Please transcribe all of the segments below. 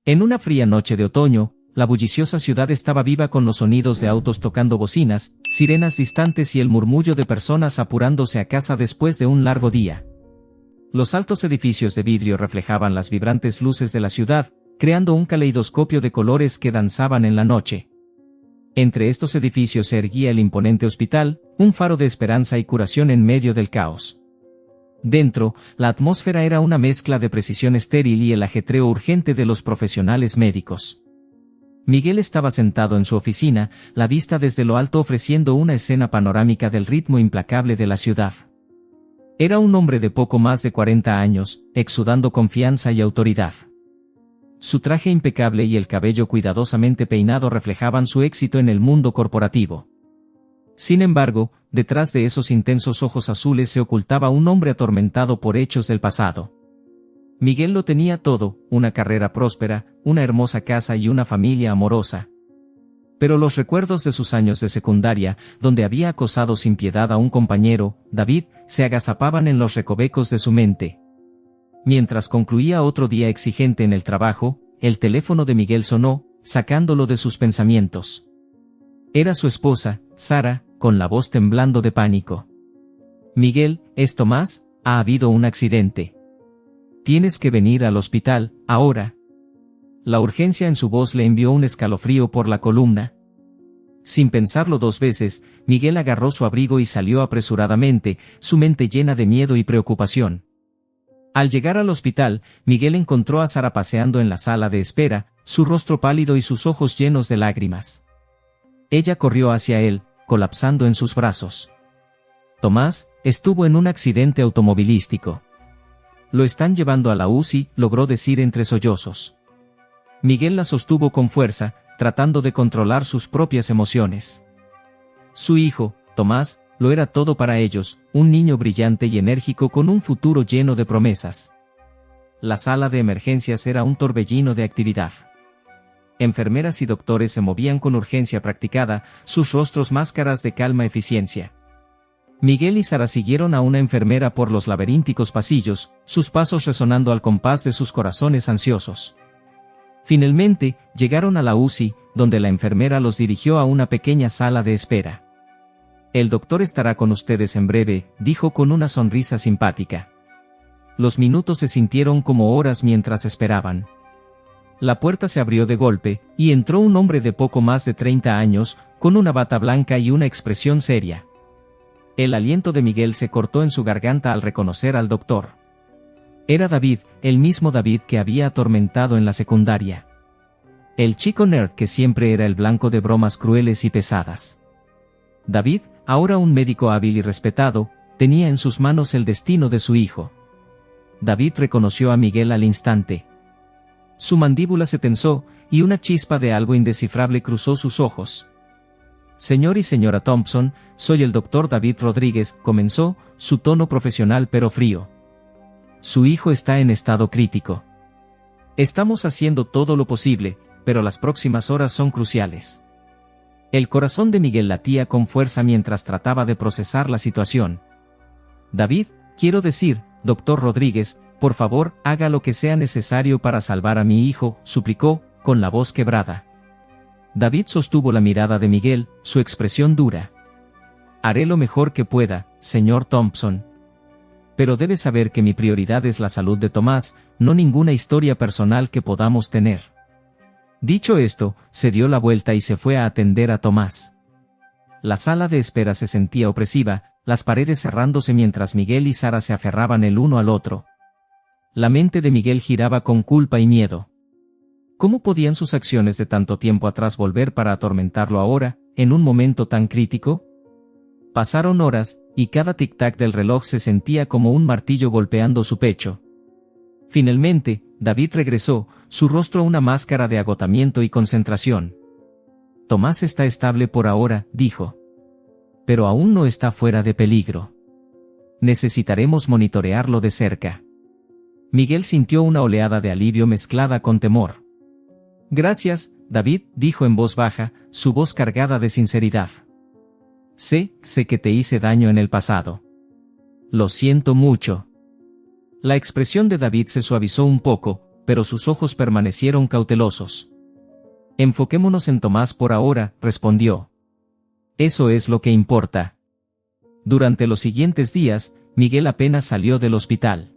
En una fría noche de otoño, la bulliciosa ciudad estaba viva con los sonidos de autos tocando bocinas, sirenas distantes y el murmullo de personas apurándose a casa después de un largo día. Los altos edificios de vidrio reflejaban las vibrantes luces de la ciudad, creando un caleidoscopio de colores que danzaban en la noche. Entre estos edificios se erguía el imponente hospital, un faro de esperanza y curación en medio del caos. Dentro, la atmósfera era una mezcla de precisión estéril y el ajetreo urgente de los profesionales médicos. Miguel estaba sentado en su oficina, la vista desde lo alto ofreciendo una escena panorámica del ritmo implacable de la ciudad. Era un hombre de poco más de 40 años, exudando confianza y autoridad. Su traje impecable y el cabello cuidadosamente peinado reflejaban su éxito en el mundo corporativo. Sin embargo, detrás de esos intensos ojos azules se ocultaba un hombre atormentado por hechos del pasado. Miguel lo tenía todo, una carrera próspera, una hermosa casa y una familia amorosa. Pero los recuerdos de sus años de secundaria, donde había acosado sin piedad a un compañero, David, se agazapaban en los recovecos de su mente. Mientras concluía otro día exigente en el trabajo, el teléfono de Miguel sonó, sacándolo de sus pensamientos. Era su esposa, Sara, con la voz temblando de pánico. «Miguel, ¿es Tomás? Ha habido un accidente. Tienes que venir al hospital, ahora». La urgencia en su voz le envió un escalofrío por la columna. Sin pensarlo dos veces, Miguel agarró su abrigo y salió apresuradamente, su mente llena de miedo y preocupación. Al llegar al hospital, Miguel encontró a Sara paseando en la sala de espera, su rostro pálido y sus ojos llenos de lágrimas. Ella corrió hacia él, colapsando en sus brazos. «Tomás, estuvo en un accidente automovilístico. Lo están llevando a la UCI», logró decir entre sollozos. Miguel la sostuvo con fuerza, tratando de controlar sus propias emociones. Su hijo, Tomás, lo era todo para ellos, un niño brillante y enérgico con un futuro lleno de promesas. La sala de emergencias era un torbellino de actividad. Enfermeras y doctores se movían con urgencia practicada, sus rostros máscaras de calma eficiencia. Miguel y Sara siguieron a una enfermera por los laberínticos pasillos, sus pasos resonando al compás de sus corazones ansiosos. Finalmente, llegaron a la UCI, donde la enfermera los dirigió a una pequeña sala de espera. «El doctor estará con ustedes en breve», dijo con una sonrisa simpática. Los minutos se sintieron como horas mientras esperaban. La puerta se abrió de golpe, y entró un hombre de poco más de 30 años, con una bata blanca y una expresión seria. El aliento de Miguel se cortó en su garganta al reconocer al doctor. Era David, el mismo David que había atormentado en la secundaria. El chico nerd que siempre era el blanco de bromas crueles y pesadas. David, ahora un médico hábil y respetado, tenía en sus manos el destino de su hijo. David reconoció a Miguel al instante. Su mandíbula se tensó, y una chispa de algo indescifrable cruzó sus ojos. «Señor y señora Thompson, soy el doctor David Rodríguez», comenzó, su tono profesional pero frío. «Su hijo está en estado crítico. Estamos haciendo todo lo posible, pero las próximas horas son cruciales». El corazón de Miguel latía con fuerza mientras trataba de procesar la situación. «David, quiero decir, doctor Rodríguez, por favor, haga lo que sea necesario para salvar a mi hijo», suplicó, con la voz quebrada. David sostuvo la mirada de Miguel, su expresión dura. «Haré lo mejor que pueda, señor Thompson. Pero debe saber que mi prioridad es la salud de Tomás, no ninguna historia personal que podamos tener». Dicho esto, se dio la vuelta y se fue a atender a Tomás. La sala de espera se sentía opresiva, las paredes cerrándose mientras Miguel y Sara se aferraban el uno al otro. La mente de Miguel giraba con culpa y miedo. ¿Cómo podían sus acciones de tanto tiempo atrás volver para atormentarlo ahora, en un momento tan crítico? Pasaron horas, y cada tic-tac del reloj se sentía como un martillo golpeando su pecho. Finalmente, David regresó, su rostro una máscara de agotamiento y concentración. «Tomás está estable por ahora», dijo. «Pero aún no está fuera de peligro. Necesitaremos monitorearlo de cerca». Miguel sintió una oleada de alivio mezclada con temor. «Gracias, David», dijo en voz baja, su voz cargada de sinceridad. Sé que te hice daño en el pasado. Lo siento mucho». La expresión de David se suavizó un poco, pero sus ojos permanecieron cautelosos. Enfoquémonos en Tomás por ahora, respondió. Eso es lo que importa. Durante los siguientes días, Miguel apenas salió del hospital.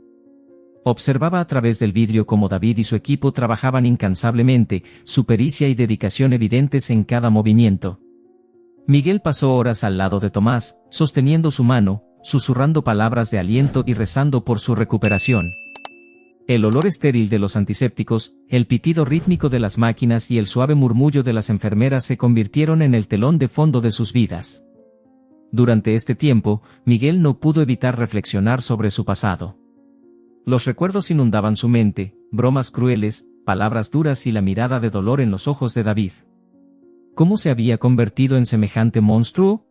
Observaba a través del vidrio cómo David y su equipo trabajaban incansablemente, su pericia y dedicación evidentes en cada movimiento. Miguel pasó horas al lado de Tomás, sosteniendo su mano, susurrando palabras de aliento y rezando por su recuperación. El olor estéril de los antisépticos, el pitido rítmico de las máquinas y el suave murmullo de las enfermeras se convirtieron en el telón de fondo de sus vidas. Durante este tiempo, Miguel no pudo evitar reflexionar sobre su pasado. Los recuerdos inundaban su mente, bromas crueles, palabras duras y la mirada de dolor en los ojos de David. ¿Cómo se había convertido en semejante monstruo?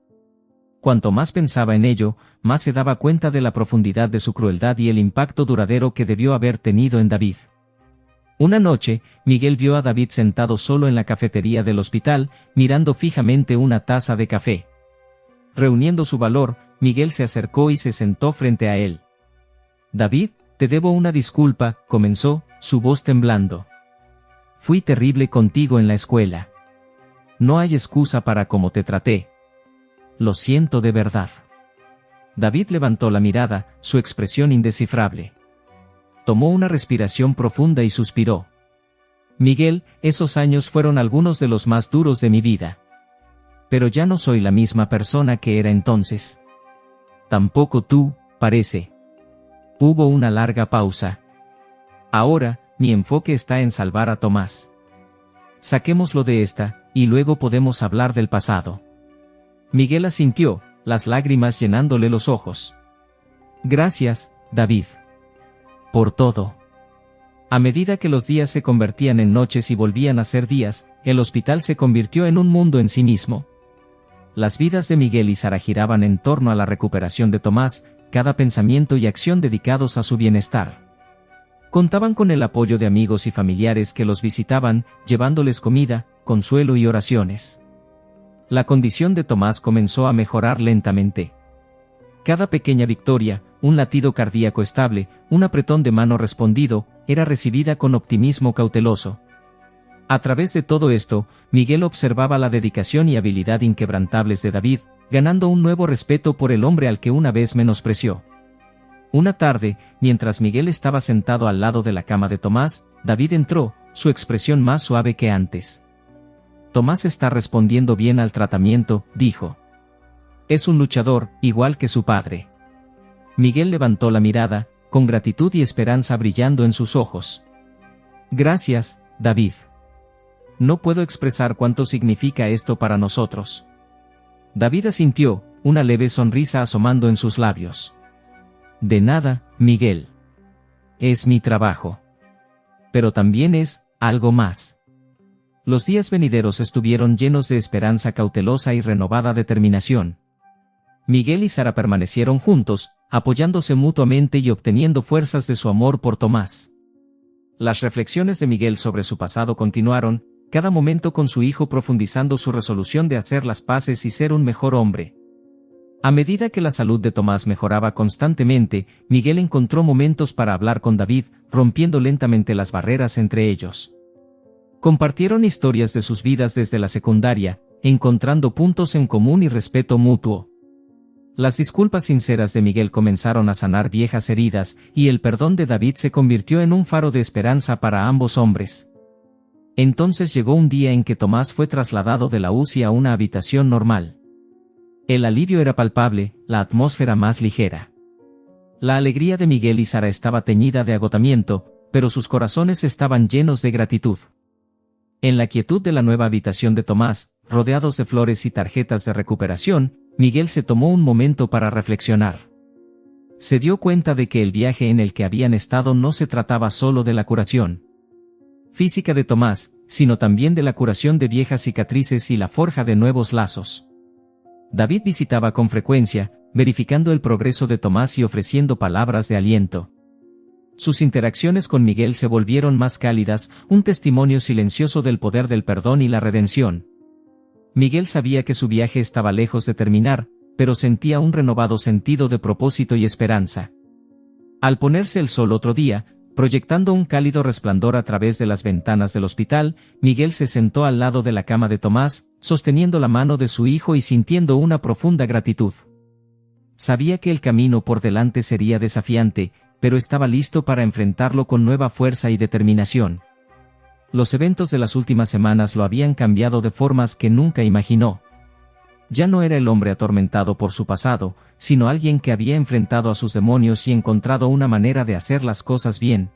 Cuanto más pensaba en ello, más se daba cuenta de la profundidad de su crueldad y el impacto duradero que debió haber tenido en David. Una noche, Miguel vio a David sentado solo en la cafetería del hospital, mirando fijamente una taza de café. Reuniendo su valor, Miguel se acercó y se sentó frente a él. «David, te debo una disculpa», comenzó, su voz temblando. «Fui terrible contigo en la escuela. No hay excusa para cómo te traté. Lo siento de verdad». David levantó la mirada, su expresión indescifrable. Tomó una respiración profunda y suspiró. «Miguel, esos años fueron algunos de los más duros de mi vida. Pero ya no soy la misma persona que era entonces. Tampoco tú, parece». Hubo una larga pausa. «Ahora, mi enfoque está en salvar a Tomás. Saquémoslo de esta, y luego podemos hablar del pasado». Miguel asintió, las lágrimas llenándole los ojos. «Gracias, David. Por todo». A medida que los días se convertían en noches y volvían a ser días, el hospital se convirtió en un mundo en sí mismo. Las vidas de Miguel y Sara giraban en torno a la recuperación de Tomás, cada pensamiento y acción dedicados a su bienestar. Contaban con el apoyo de amigos y familiares que los visitaban, llevándoles comida, consuelo y oraciones. La condición de Tomás comenzó a mejorar lentamente. Cada pequeña victoria, un latido cardíaco estable, un apretón de mano respondido, era recibida con optimismo cauteloso. A través de todo esto, Miguel observaba la dedicación y habilidad inquebrantables de David, ganando un nuevo respeto por el hombre al que una vez menospreció. Una tarde, mientras Miguel estaba sentado al lado de la cama de Tomás, David entró, su expresión más suave que antes. «Tomás está respondiendo bien al tratamiento», dijo. «Es un luchador, igual que su padre». Miguel levantó la mirada, con gratitud y esperanza brillando en sus ojos. «Gracias, David. No puedo expresar cuánto significa esto para nosotros». David asintió, una leve sonrisa asomando en sus labios. «De nada, Miguel. Es mi trabajo. Pero también es algo más». Los días venideros estuvieron llenos de esperanza cautelosa y renovada determinación. Miguel y Sara permanecieron juntos, apoyándose mutuamente y obteniendo fuerzas de su amor por Tomás. Las reflexiones de Miguel sobre su pasado continuaron, cada momento con su hijo profundizando su resolución de hacer las paces y ser un mejor hombre. A medida que la salud de Tomás mejoraba constantemente, Miguel encontró momentos para hablar con David, rompiendo lentamente las barreras entre ellos. Compartieron historias de sus vidas desde la secundaria, encontrando puntos en común y respeto mutuo. Las disculpas sinceras de Miguel comenzaron a sanar viejas heridas, y el perdón de David se convirtió en un faro de esperanza para ambos hombres. Entonces llegó un día en que Tomás fue trasladado de la UCI a una habitación normal. El alivio era palpable, la atmósfera más ligera. La alegría de Miguel y Sara estaba teñida de agotamiento, pero sus corazones estaban llenos de gratitud. En la quietud de la nueva habitación de Tomás, rodeados de flores y tarjetas de recuperación, Miguel se tomó un momento para reflexionar. Se dio cuenta de que el viaje en el que habían estado no se trataba solo de la curación física de Tomás, sino también de la curación de viejas cicatrices y la forja de nuevos lazos. David visitaba con frecuencia, verificando el progreso de Tomás y ofreciendo palabras de aliento. Sus interacciones con Miguel se volvieron más cálidas, un testimonio silencioso del poder del perdón y la redención. Miguel sabía que su viaje estaba lejos de terminar, pero sentía un renovado sentido de propósito y esperanza. Al ponerse el sol otro día, Proyectando un cálido resplandor a través de las ventanas del hospital, Miguel se sentó al lado de la cama de Tomás, sosteniendo la mano de su hijo y sintiendo una profunda gratitud. Sabía que el camino por delante sería desafiante, pero estaba listo para enfrentarlo con nueva fuerza y determinación. Los eventos de las últimas semanas lo habían cambiado de formas que nunca imaginó. Ya no era el hombre atormentado por su pasado, sino alguien que había enfrentado a sus demonios y encontrado una manera de hacer las cosas bien.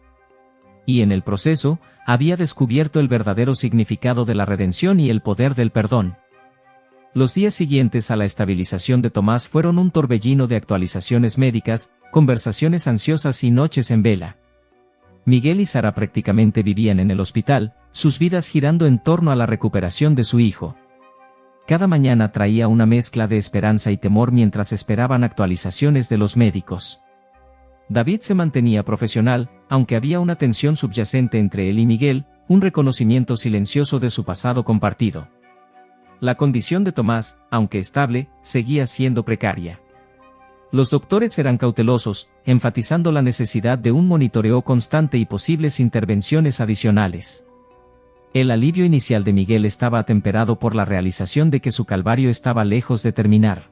Y en el proceso, había descubierto el verdadero significado de la redención y el poder del perdón. Los días siguientes a la estabilización de Tomás fueron un torbellino de actualizaciones médicas, conversaciones ansiosas y noches en vela. Miguel y Sara prácticamente vivían en el hospital, sus vidas girando en torno a la recuperación de su hijo. Cada mañana traía una mezcla de esperanza y temor mientras esperaban actualizaciones de los médicos. David se mantenía profesional, aunque había una tensión subyacente entre él y Miguel, un reconocimiento silencioso de su pasado compartido. La condición de Tomás, aunque estable, seguía siendo precaria. Los doctores eran cautelosos, enfatizando la necesidad de un monitoreo constante y posibles intervenciones adicionales. El alivio inicial de Miguel estaba atemperado por la realización de que su calvario estaba lejos de terminar.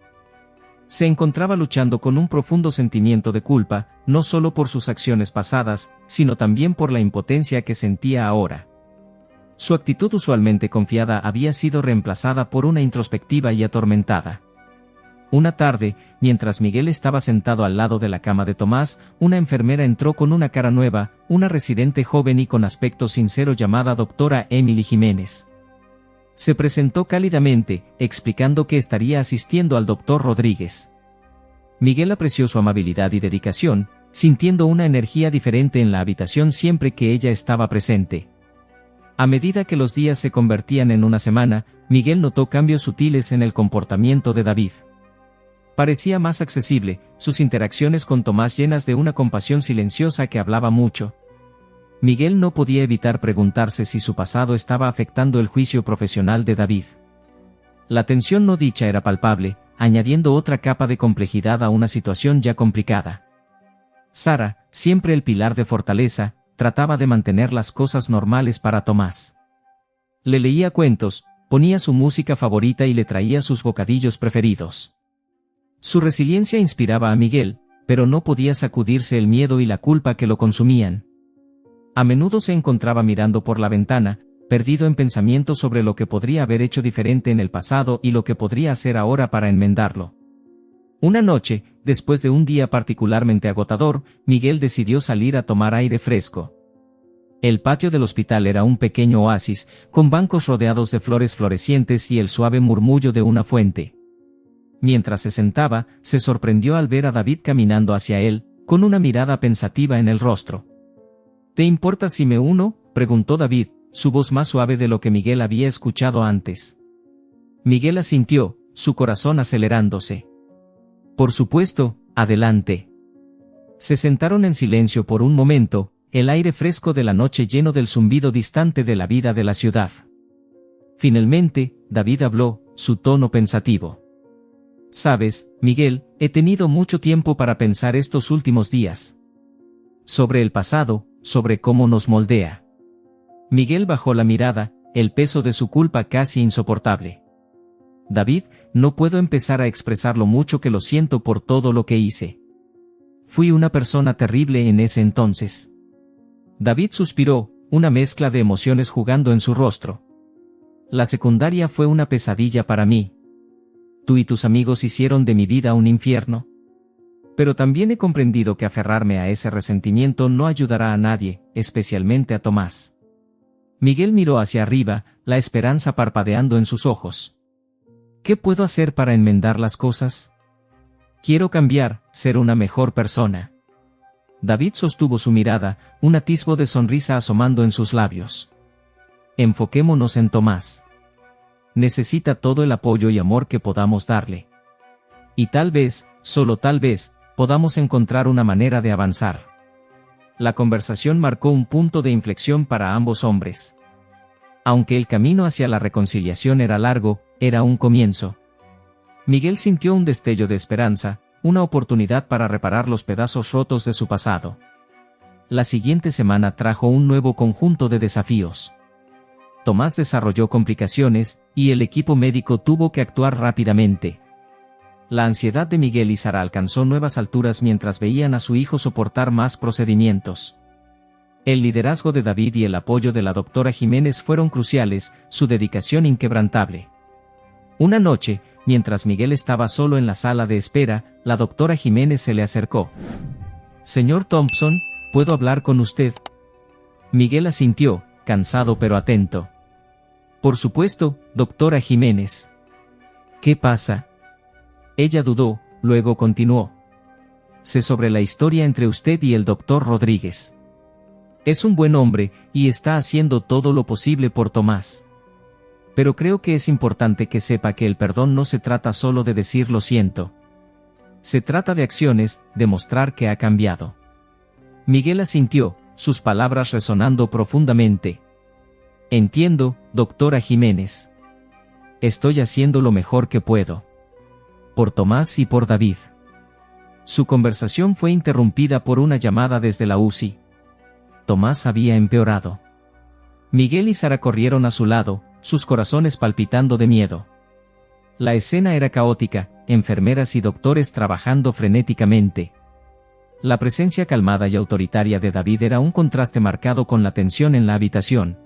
Se encontraba luchando con un profundo sentimiento de culpa, no solo por sus acciones pasadas, sino también por la impotencia que sentía ahora. Su actitud usualmente confiada había sido reemplazada por una introspectiva y atormentada. Una tarde, mientras Miguel estaba sentado al lado de la cama de Tomás, una enfermera entró con una cara nueva, una residente joven y con aspecto sincero llamada doctora Emily Jiménez. Se presentó cálidamente, explicando que estaría asistiendo al doctor Rodríguez. Miguel apreció su amabilidad y dedicación, sintiendo una energía diferente en la habitación siempre que ella estaba presente. A medida que los días se convertían en una semana, Miguel notó cambios sutiles en el comportamiento de David. Parecía más accesible, sus interacciones con Tomás llenas de una compasión silenciosa que hablaba mucho. Miguel no podía evitar preguntarse si su pasado estaba afectando el juicio profesional de David. La tensión no dicha era palpable, añadiendo otra capa de complejidad a una situación ya complicada. Sara, siempre el pilar de fortaleza, trataba de mantener las cosas normales para Tomás. Le leía cuentos, ponía su música favorita y le traía sus bocadillos preferidos. Su resiliencia inspiraba a Miguel, pero no podía sacudirse el miedo y la culpa que lo consumían. A menudo se encontraba mirando por la ventana, perdido en pensamientos sobre lo que podría haber hecho diferente en el pasado y lo que podría hacer ahora para enmendarlo. Una noche, después de un día particularmente agotador, Miguel decidió salir a tomar aire fresco. El patio del hospital era un pequeño oasis, con bancos rodeados de flores florecientes y el suave murmullo de una fuente. Mientras se sentaba, se sorprendió al ver a David caminando hacia él, con una mirada pensativa en el rostro. ¿Te importa si me uno?, preguntó David, su voz más suave de lo que Miguel había escuchado antes. Miguel asintió, su corazón acelerándose. Por supuesto, adelante. Se sentaron en silencio por un momento, el aire fresco de la noche lleno del zumbido distante de la vida de la ciudad. Finalmente, David habló, su tono pensativo. Sabes, Miguel, he tenido mucho tiempo para pensar estos últimos días. Sobre el pasado, sobre cómo nos moldea. Miguel bajó la mirada, el peso de su culpa casi insoportable. David, no puedo empezar a expresar lo mucho que lo siento por todo lo que hice. Fui una persona terrible en ese entonces. David suspiró, una mezcla de emociones jugando en su rostro. La secundaria fue una pesadilla para mí. Tú y tus amigos hicieron de mi vida un infierno. Pero también he comprendido que aferrarme a ese resentimiento no ayudará a nadie, especialmente a Tomás. Miguel miró hacia arriba, la esperanza parpadeando en sus ojos. ¿Qué puedo hacer para enmendar las cosas? Quiero cambiar, ser una mejor persona. David sostuvo su mirada, un atisbo de sonrisa asomando en sus labios. Enfoquémonos en Tomás. Necesita todo el apoyo y amor que podamos darle. Y tal vez, solo tal vez, podamos encontrar una manera de avanzar. La conversación marcó un punto de inflexión para ambos hombres. Aunque el camino hacia la reconciliación era largo, era un comienzo. Miguel sintió un destello de esperanza, una oportunidad para reparar los pedazos rotos de su pasado. La siguiente semana trajo un nuevo conjunto de desafíos. Tomás desarrolló complicaciones, y el equipo médico tuvo que actuar rápidamente. La ansiedad de Miguel y Sara alcanzó nuevas alturas mientras veían a su hijo soportar más procedimientos. El liderazgo de David y el apoyo de la doctora Jiménez fueron cruciales, su dedicación inquebrantable. Una noche, mientras Miguel estaba solo en la sala de espera, la doctora Jiménez se le acercó. «Señor Thompson, ¿puedo hablar con usted?» Miguel asintió, cansado pero atento. «Por supuesto, doctora Jiménez». «¿Qué pasa?» Ella dudó, luego continuó. «Sé sobre la historia entre usted y el doctor Rodríguez. Es un buen hombre, y está haciendo todo lo posible por Tomás. Pero creo que es importante que sepa que el perdón no se trata solo de decir lo siento. Se trata de acciones, de mostrar que ha cambiado». Miguel asintió, sus palabras resonando profundamente. «Entiendo, doctora Jiménez. Estoy haciendo lo mejor que puedo. Por Tomás y por David». Su conversación fue interrumpida por una llamada desde la UCI. Tomás había empeorado. Miguel y Sara corrieron a su lado, sus corazones palpitando de miedo. La escena era caótica, enfermeras y doctores trabajando frenéticamente. La presencia calmada y autoritaria de David era un contraste marcado con la tensión en la habitación.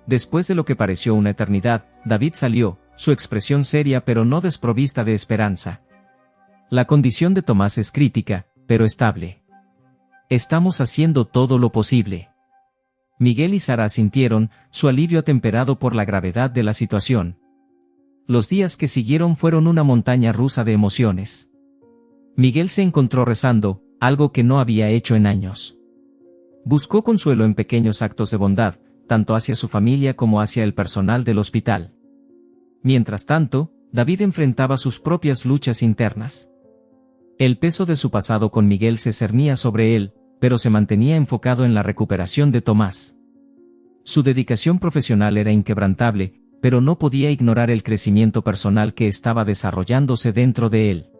Después de lo que pareció una eternidad, David salió, su expresión seria pero no desprovista de esperanza. «La condición de Tomás es crítica, pero estable. Estamos haciendo todo lo posible». Miguel y Sara asintieron, su alivio atemperado por la gravedad de la situación. Los días que siguieron fueron una montaña rusa de emociones. Miguel se encontró rezando, algo que no había hecho en años. Buscó consuelo en pequeños actos de bondad, tanto hacia su familia como hacia el personal del hospital. Mientras tanto, David enfrentaba sus propias luchas internas. El peso de su pasado con Miguel se cernía sobre él, pero se mantenía enfocado en la recuperación de Tomás. Su dedicación profesional era inquebrantable, pero no podía ignorar el crecimiento personal que estaba desarrollándose dentro de él.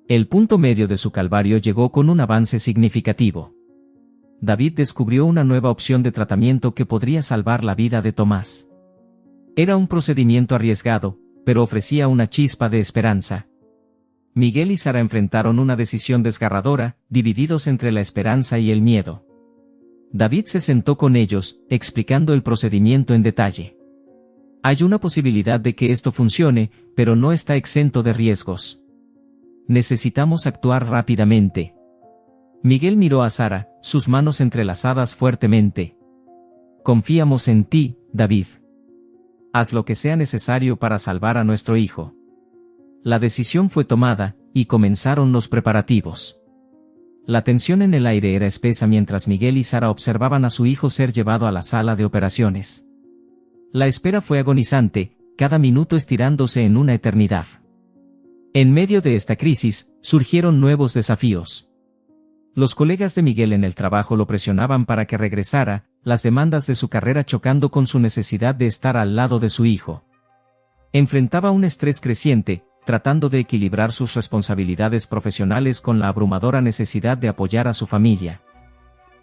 El punto medio de su calvario llegó con un avance significativo. David descubrió una nueva opción de tratamiento que podría salvar la vida de Tomás. Era un procedimiento arriesgado, pero ofrecía una chispa de esperanza. Miguel y Sara enfrentaron una decisión desgarradora, divididos entre la esperanza y el miedo. David se sentó con ellos, explicando el procedimiento en detalle. «Hay una posibilidad de que esto funcione, pero no está exento de riesgos. Necesitamos actuar rápidamente». Miguel miró a Sara, sus manos entrelazadas fuertemente. «Confiamos en ti, David. Haz lo que sea necesario para salvar a nuestro hijo». La decisión fue tomada, y comenzaron los preparativos. La tensión en el aire era espesa mientras Miguel y Sara observaban a su hijo ser llevado a la sala de operaciones. La espera fue agonizante, cada minuto estirándose en una eternidad. En medio de esta crisis, surgieron nuevos desafíos. Los colegas de Miguel en el trabajo lo presionaban para que regresara, las demandas de su carrera chocando con su necesidad de estar al lado de su hijo. Enfrentaba un estrés creciente, tratando de equilibrar sus responsabilidades profesionales con la abrumadora necesidad de apoyar a su familia.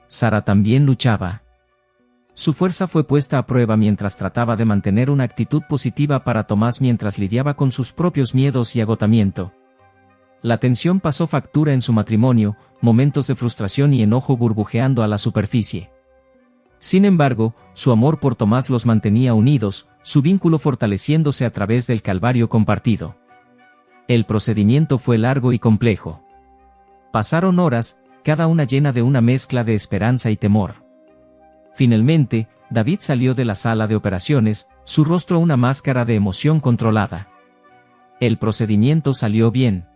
Sara también luchaba. Su fuerza fue puesta a prueba mientras trataba de mantener una actitud positiva para Tomás mientras lidiaba con sus propios miedos y agotamiento. La tensión pasó factura en su matrimonio, momentos de frustración y enojo burbujeando a la superficie. Sin embargo, su amor por Tomás los mantenía unidos, su vínculo fortaleciéndose a través del calvario compartido. El procedimiento fue largo y complejo. Pasaron horas, cada una llena de una mezcla de esperanza y temor. Finalmente, David salió de la sala de operaciones, su rostro una máscara de emoción controlada. El procedimiento salió bien.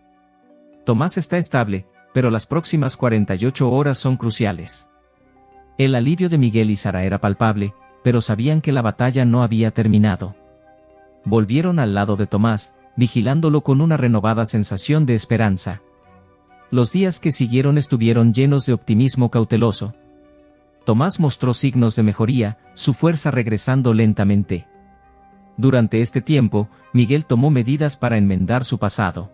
Tomás está estable, pero las próximas 48 horas son cruciales. El alivio de Miguel y Sara era palpable, pero sabían que la batalla no había terminado. Volvieron al lado de Tomás, vigilándolo con una renovada sensación de esperanza. Los días que siguieron estuvieron llenos de optimismo cauteloso. Tomás mostró signos de mejoría, su fuerza regresando lentamente. Durante este tiempo, Miguel tomó medidas para enmendar su pasado.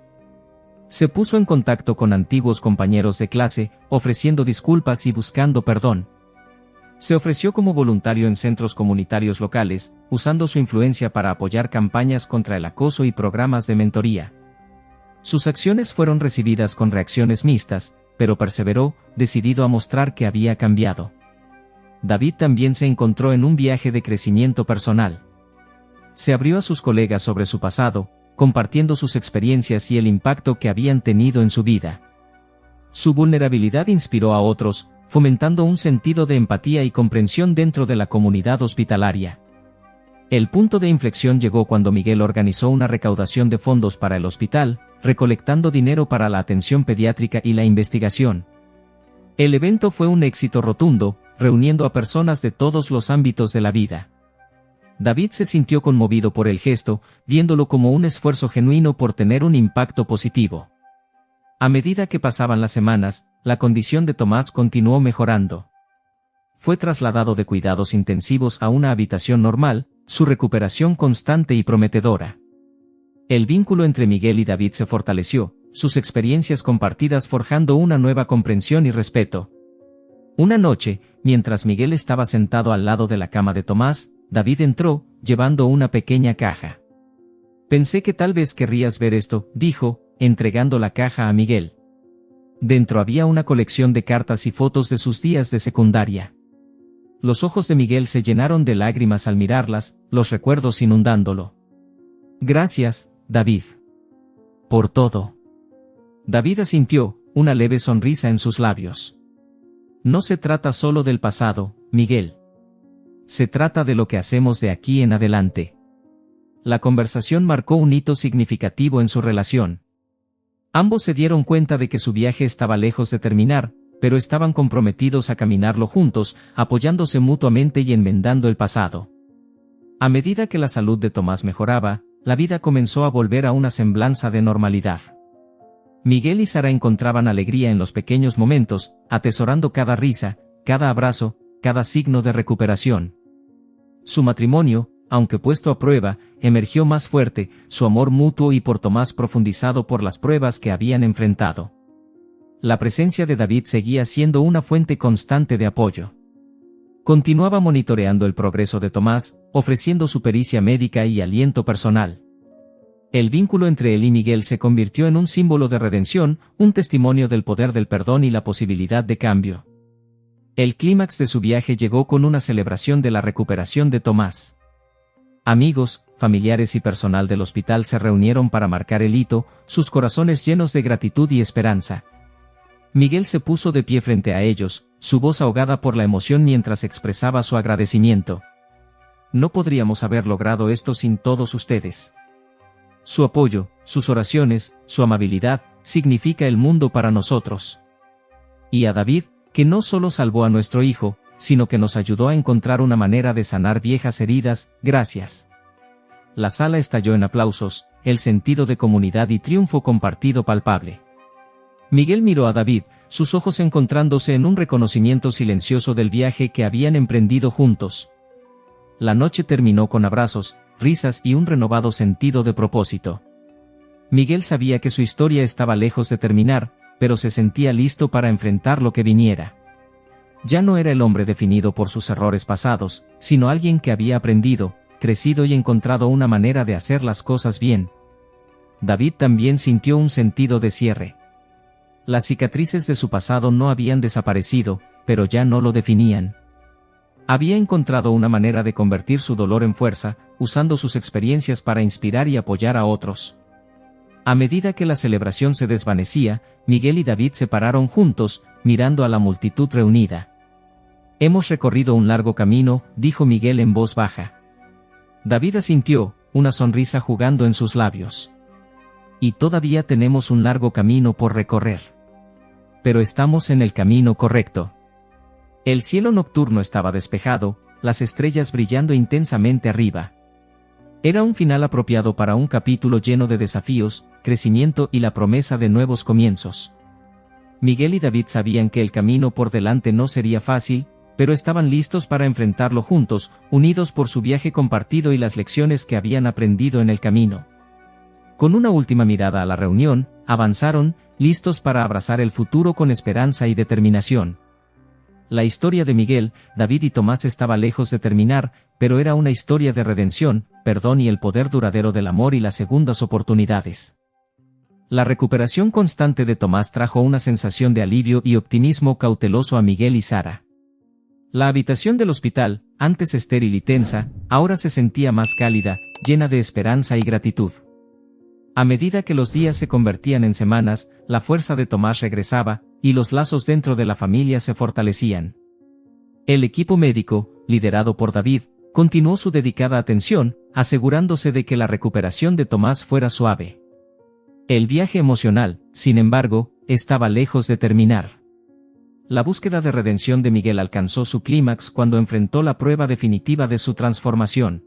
Se puso en contacto con antiguos compañeros de clase, ofreciendo disculpas y buscando perdón. Se ofreció como voluntario en centros comunitarios locales, usando su influencia para apoyar campañas contra el acoso y programas de mentoría. Sus acciones fueron recibidas con reacciones mixtas, pero perseveró, decidido a mostrar que había cambiado. David también se encontró en un viaje de crecimiento personal. Se abrió a sus colegas sobre su pasado, compartiendo sus experiencias y el impacto que habían tenido en su vida. Su vulnerabilidad inspiró a otros, fomentando un sentido de empatía y comprensión dentro de la comunidad hospitalaria. El punto de inflexión llegó cuando Miguel organizó una recaudación de fondos para el hospital, recolectando dinero para la atención pediátrica y la investigación. El evento fue un éxito rotundo, reuniendo a personas de todos los ámbitos de la vida. David se sintió conmovido por el gesto, viéndolo como un esfuerzo genuino por tener un impacto positivo. A medida que pasaban las semanas, la condición de Tomás continuó mejorando. Fue trasladado de cuidados intensivos a una habitación normal, su recuperación constante y prometedora. El vínculo entre Miguel y David se fortaleció, sus experiencias compartidas forjando una nueva comprensión y respeto. Una noche, mientras Miguel estaba sentado al lado de la cama de Tomás, David entró, llevando una pequeña caja. «Pensé que tal vez querrías ver esto», dijo, entregando la caja a Miguel. Dentro había una colección de cartas y fotos de sus días de secundaria. Los ojos de Miguel se llenaron de lágrimas al mirarlas, los recuerdos inundándolo. «Gracias, David. Por todo». David asintió, una leve sonrisa en sus labios. «No se trata solo del pasado, Miguel. Se trata de lo que hacemos de aquí en adelante». La conversación marcó un hito significativo en su relación. Ambos se dieron cuenta de que su viaje estaba lejos de terminar, pero estaban comprometidos a caminarlo juntos, apoyándose mutuamente y enmendando el pasado. A medida que la salud de Tomás mejoraba, la vida comenzó a volver a una semblanza de normalidad. Miguel y Sara encontraban alegría en los pequeños momentos, atesorando cada risa, cada abrazo, cada signo de recuperación. Su matrimonio, aunque puesto a prueba, emergió más fuerte, su amor mutuo y por Tomás profundizado por las pruebas que habían enfrentado. La presencia de David seguía siendo una fuente constante de apoyo. Continuaba monitoreando el progreso de Tomás, ofreciendo su pericia médica y aliento personal. El vínculo entre él y Miguel se convirtió en un símbolo de redención, un testimonio del poder del perdón y la posibilidad de cambio. El clímax de su viaje llegó con una celebración de la recuperación de Tomás. Amigos, familiares y personal del hospital se reunieron para marcar el hito, sus corazones llenos de gratitud y esperanza. Miguel se puso de pie frente a ellos, su voz ahogada por la emoción mientras expresaba su agradecimiento. «No podríamos haber logrado esto sin todos ustedes. Su apoyo, sus oraciones, su amabilidad, significa el mundo para nosotros. Y a David, que no solo salvó a nuestro hijo, sino que nos ayudó a encontrar una manera de sanar viejas heridas, gracias». La sala estalló en aplausos, el sentido de comunidad y triunfo compartido palpable. Miguel miró a David, sus ojos encontrándose en un reconocimiento silencioso del viaje que habían emprendido juntos. La noche terminó con abrazos, risas y un renovado sentido de propósito. Miguel sabía que su historia estaba lejos de terminar, pero se sentía listo para enfrentar lo que viniera. Ya no era el hombre definido por sus errores pasados, sino alguien que había aprendido, crecido y encontrado una manera de hacer las cosas bien. David también sintió un sentido de cierre. Las cicatrices de su pasado no habían desaparecido, pero ya no lo definían. Había encontrado una manera de convertir su dolor en fuerza, usando sus experiencias para inspirar y apoyar a otros. A medida que la celebración se desvanecía, Miguel y David se pararon juntos, mirando a la multitud reunida. «Hemos recorrido un largo camino», dijo Miguel en voz baja. David asintió, una sonrisa jugando en sus labios. «Y todavía tenemos un largo camino por recorrer. Pero estamos en el camino correcto». El cielo nocturno estaba despejado, las estrellas brillando intensamente arriba. Era un final apropiado para un capítulo lleno de desafíos, crecimiento y la promesa de nuevos comienzos. Miguel y David sabían que el camino por delante no sería fácil, pero estaban listos para enfrentarlo juntos, unidos por su viaje compartido y las lecciones que habían aprendido en el camino. Con una última mirada a la reunión, avanzaron, listos para abrazar el futuro con esperanza y determinación. La historia de Miguel, David y Tomás estaba lejos de terminar, pero era una historia de redención, perdón y el poder duradero del amor y las segundas oportunidades. La recuperación constante de Tomás trajo una sensación de alivio y optimismo cauteloso a Miguel y Sara. La habitación del hospital, antes estéril y tensa, ahora se sentía más cálida, llena de esperanza y gratitud. A medida que los días se convertían en semanas, la fuerza de Tomás regresaba, y los lazos dentro de la familia se fortalecían. El equipo médico, liderado por David, continuó su dedicada atención, asegurándose de que la recuperación de Tomás fuera suave. El viaje emocional, sin embargo, estaba lejos de terminar. La búsqueda de redención de Miguel alcanzó su clímax cuando enfrentó la prueba definitiva de su transformación.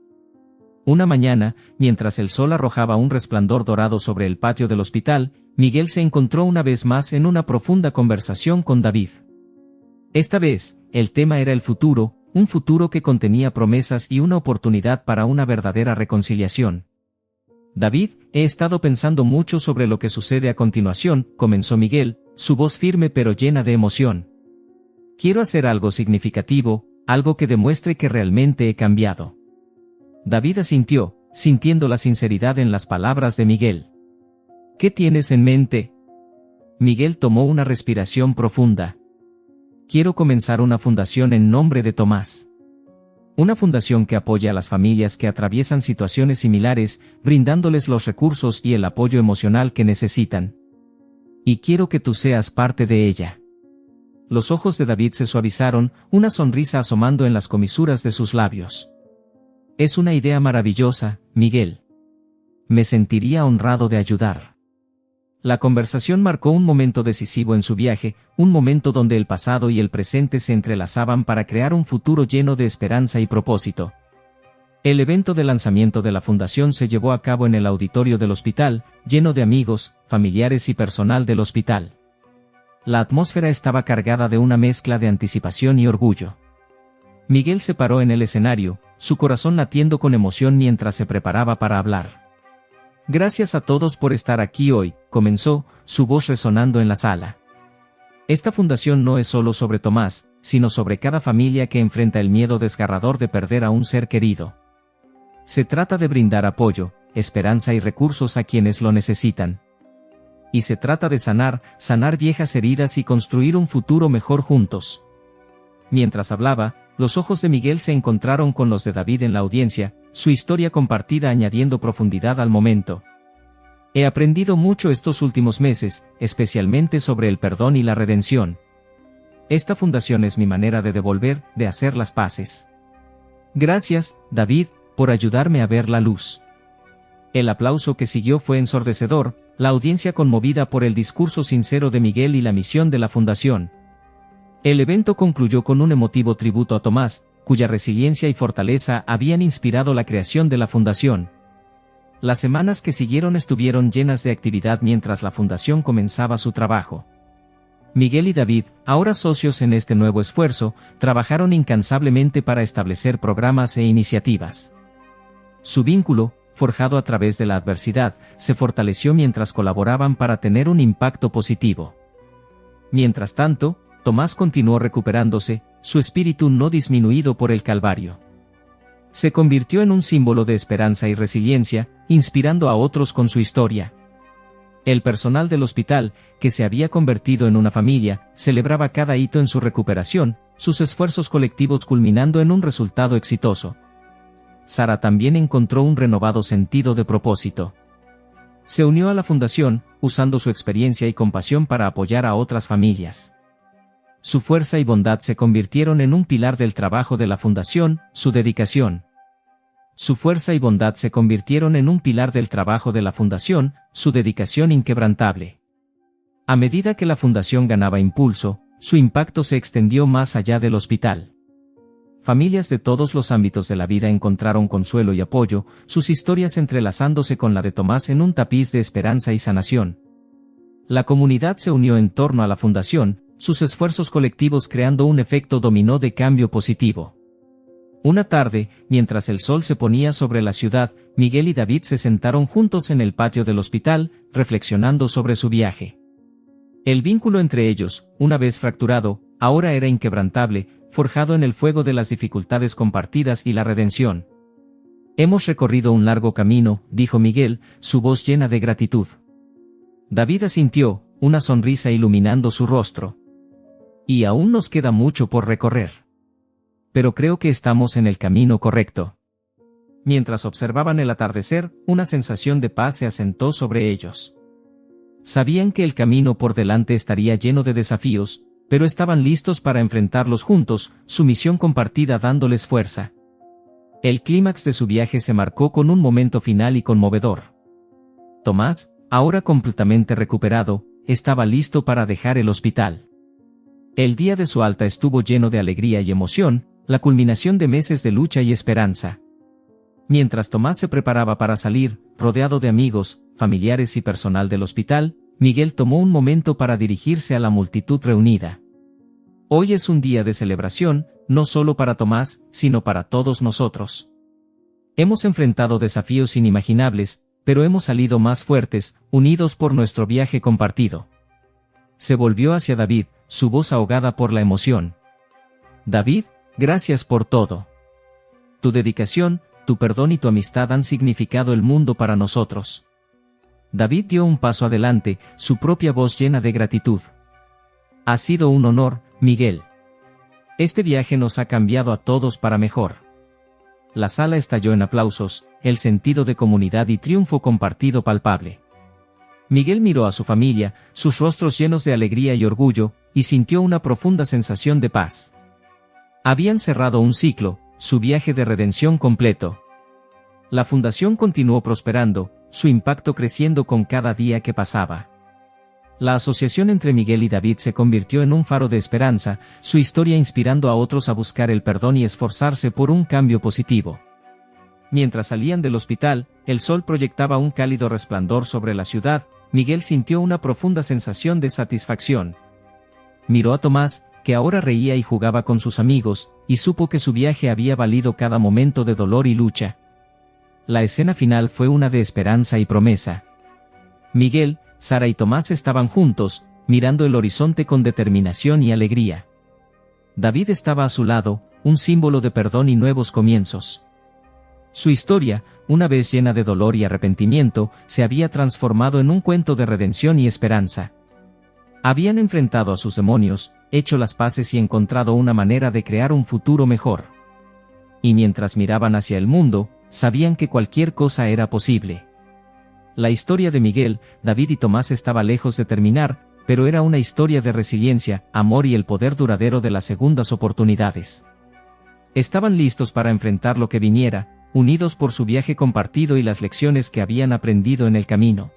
Una mañana, mientras el sol arrojaba un resplandor dorado sobre el patio del hospital, Miguel se encontró una vez más en una profunda conversación con David. Esta vez, el tema era el futuro, un futuro que contenía promesas y una oportunidad para una verdadera reconciliación. David, he estado pensando mucho sobre lo que sucede a continuación, comenzó Miguel, su voz firme pero llena de emoción. Quiero hacer algo significativo, algo que demuestre que realmente he cambiado. David asintió, sintiendo la sinceridad en las palabras de Miguel. ¿Qué tienes en mente? Miguel tomó una respiración profunda. Quiero comenzar una fundación en nombre de Tomás. Una fundación que apoye a las familias que atraviesan situaciones similares, brindándoles los recursos y el apoyo emocional que necesitan. Y quiero que tú seas parte de ella. Los ojos de David se suavizaron, una sonrisa asomando en las comisuras de sus labios. Es una idea maravillosa, Miguel. Me sentiría honrado de ayudar. La conversación marcó un momento decisivo en su viaje, un momento donde el pasado y el presente se entrelazaban para crear un futuro lleno de esperanza y propósito. El evento de lanzamiento de la fundación se llevó a cabo en el auditorio del hospital, lleno de amigos, familiares y personal del hospital. La atmósfera estaba cargada de una mezcla de anticipación y orgullo. Miguel se paró en el escenario, su corazón latiendo con emoción mientras se preparaba para hablar. Gracias a todos por estar aquí hoy, comenzó, su voz resonando en la sala. Esta fundación no es solo sobre Tomás, sino sobre cada familia que enfrenta el miedo desgarrador de perder a un ser querido. Se trata de brindar apoyo, esperanza y recursos a quienes lo necesitan. Y se trata de sanar viejas heridas y construir un futuro mejor juntos. Mientras hablaba, los ojos de Miguel se encontraron con los de David en la audiencia, su historia compartida añadiendo profundidad al momento. He aprendido mucho estos últimos meses, especialmente sobre el perdón y la redención. Esta fundación es mi manera de devolver, de hacer las paces. Gracias, David, por ayudarme a ver la luz. El aplauso que siguió fue ensordecedor, la audiencia conmovida por el discurso sincero de Miguel y la misión de la fundación. El evento concluyó con un emotivo tributo a Tomás, cuya resiliencia y fortaleza habían inspirado la creación de la fundación. Las semanas que siguieron estuvieron llenas de actividad mientras la fundación comenzaba su trabajo. Miguel y David, ahora socios en este nuevo esfuerzo, trabajaron incansablemente para establecer programas e iniciativas. Su vínculo, forjado a través de la adversidad, se fortaleció mientras colaboraban para tener un impacto positivo. Mientras tanto, Tomás continuó recuperándose, su espíritu no disminuido por el Calvario. Se convirtió en un símbolo de esperanza y resiliencia, inspirando a otros con su historia. El personal del hospital, que se había convertido en una familia, celebraba cada hito en su recuperación, sus esfuerzos colectivos culminando en un resultado exitoso. Sara también encontró un renovado sentido de propósito. Se unió a la fundación, usando su experiencia y compasión para apoyar a otras familias. Su fuerza y bondad se convirtieron en un pilar del trabajo de la fundación, su dedicación. Su fuerza y bondad se convirtieron en un pilar del trabajo de la fundación, su dedicación inquebrantable. A medida que la fundación ganaba impulso, su impacto se extendió más allá del hospital. Familias de todos los ámbitos de la vida encontraron consuelo y apoyo, sus historias entrelazándose con la de Tomás en un tapiz de esperanza y sanación. La comunidad se unió en torno a la fundación, sus esfuerzos colectivos creando un efecto dominó de cambio positivo. Una tarde, mientras el sol se ponía sobre la ciudad, Miguel y David se sentaron juntos en el patio del hospital, reflexionando sobre su viaje. El vínculo entre ellos, una vez fracturado, ahora era inquebrantable, forjado en el fuego de las dificultades compartidas y la redención. Hemos recorrido un largo camino, dijo Miguel, su voz llena de gratitud. David asintió, una sonrisa iluminando su rostro. Y aún nos queda mucho por recorrer. Pero creo que estamos en el camino correcto. Mientras observaban el atardecer, una sensación de paz se asentó sobre ellos. Sabían que el camino por delante estaría lleno de desafíos, pero estaban listos para enfrentarlos juntos, su misión compartida dándoles fuerza. El clímax de su viaje se marcó con un momento final y conmovedor. Tomás, ahora completamente recuperado, estaba listo para dejar el hospital. El día de su alta estuvo lleno de alegría y emoción, la culminación de meses de lucha y esperanza. Mientras Tomás se preparaba para salir, rodeado de amigos, familiares y personal del hospital, Miguel tomó un momento para dirigirse a la multitud reunida. Hoy es un día de celebración, no solo para Tomás, sino para todos nosotros. Hemos enfrentado desafíos inimaginables, pero hemos salido más fuertes, unidos por nuestro viaje compartido. Se volvió hacia David, su voz ahogada por la emoción. David, gracias por todo. Tu dedicación, tu perdón y tu amistad han significado el mundo para nosotros. David dio un paso adelante, su propia voz llena de gratitud. Ha sido un honor, Miguel. Este viaje nos ha cambiado a todos para mejor. La sala estalló en aplausos, el sentido de comunidad y triunfo compartido palpable. Miguel miró a su familia, sus rostros llenos de alegría y orgullo, y sintió una profunda sensación de paz. Habían cerrado un ciclo, su viaje de redención completo. La fundación continuó prosperando, su impacto creciendo con cada día que pasaba. La asociación entre Miguel y David se convirtió en un faro de esperanza, su historia inspirando a otros a buscar el perdón y esforzarse por un cambio positivo. Mientras salían del hospital, el sol proyectaba un cálido resplandor sobre la ciudad, Miguel sintió una profunda sensación de satisfacción. Miró a Tomás, que ahora reía y jugaba con sus amigos, y supo que su viaje había valido cada momento de dolor y lucha. La escena final fue una de esperanza y promesa. Miguel, Sara y Tomás estaban juntos, mirando el horizonte con determinación y alegría. David estaba a su lado, un símbolo de perdón y nuevos comienzos. Su historia, una vez llena de dolor y arrepentimiento, se había transformado en un cuento de redención y esperanza. Habían enfrentado a sus demonios, hecho las paces y encontrado una manera de crear un futuro mejor. Y mientras miraban hacia el mundo, sabían que cualquier cosa era posible. La historia de Miguel, David y Tomás estaba lejos de terminar, pero era una historia de resiliencia, amor y el poder duradero de las segundas oportunidades. Estaban listos para enfrentar lo que viniera, unidos por su viaje compartido y las lecciones que habían aprendido en el camino.